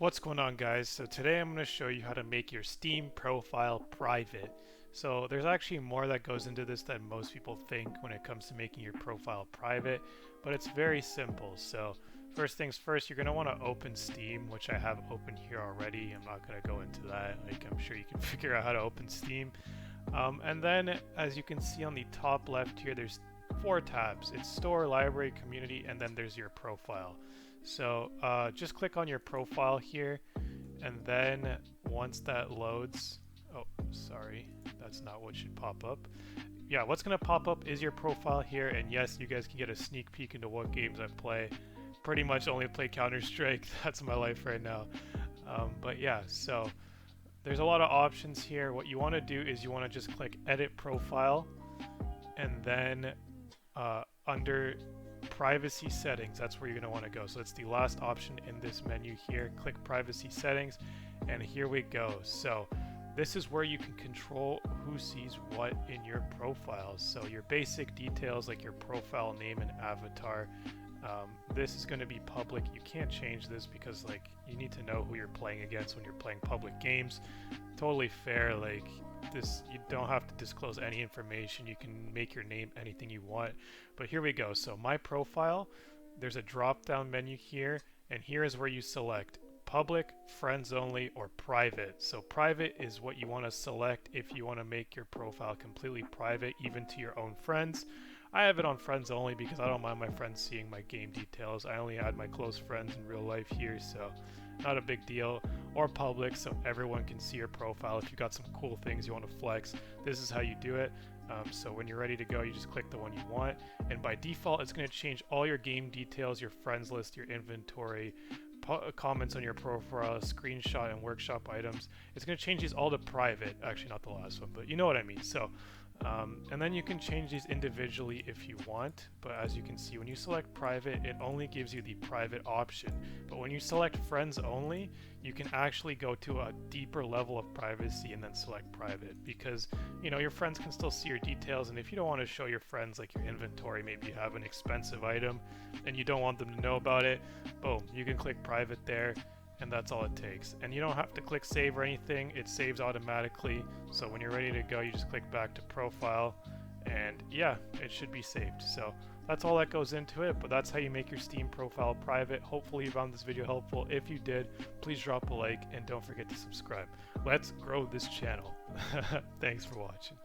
What's going on, guys? So today I'm going to show you how to make your Steam profile private. So there's actually more that goes into this than most people think when it comes to making your profile private, but it's very simple. So first things first, you're going to want to open Steam, which I have open here already. I'm not going to go into that. I'm sure you can figure out how to open Steam. And then as you can see on the top left here, there's four tabs. It's store, library, community, and then there's your profile. So just click on your profile here, and then once that loads, oh, sorry, that's not what should pop up. Yeah, what's gonna pop up is your profile here, and yes, you guys can get a sneak peek into what games I play. Pretty much only play Counter-Strike, that's my life right now. But yeah, so there's a lot of options here. What you wanna do is you wanna just click edit profile, and then under privacy settings, that's where you're going to want to go. So it's the last option in this menu here. Click privacy settings, and here we go. So this is where you can control who sees what in your profiles. So your basic details like your profile name and avatar, this is going to be public. You can't change this because you need to know who you're playing against when you're playing public games. Totally fair. This, you don't have to disclose any information. You can make your name anything you want. But here we go. So my profile, there's a drop down menu here, and here is where you select public, friends only, or private. So private is what you want to select if you want to make your profile completely private, even to your own friends. I have it on friends only because I don't mind my friends seeing my game details. I only add my close friends in real life here, so not a big deal. Or public, so everyone can see your profile. If you got some cool things you want to flex, this is how you do it. So when you're ready to go, you just click the one you want, and by default it's going to change all your game details, your friends list, your inventory, comments on your profile, screenshot and workshop items. It's going to change these all to private. Actually, not the last one, but you know what I mean. So and then you can change these individually if you want, but as you can see, when you select private, it only gives you the private option. But when you select friends only, you can actually go to a deeper level of privacy and then select private, because your friends can still see your details, and if you don't want to show your friends your inventory, maybe you have an expensive item and you don't want them to know about it, boom, you can click private there, and that's all it takes. And you don't have to click save or anything, it saves automatically. So when you're ready to go, you just click back to profile, and yeah, it should be saved. So that's all that goes into it, but that's how you make your Steam profile private. Hopefully you found this video helpful. If you did, please drop a like and don't forget to subscribe. Let's grow this channel. Thanks for watching.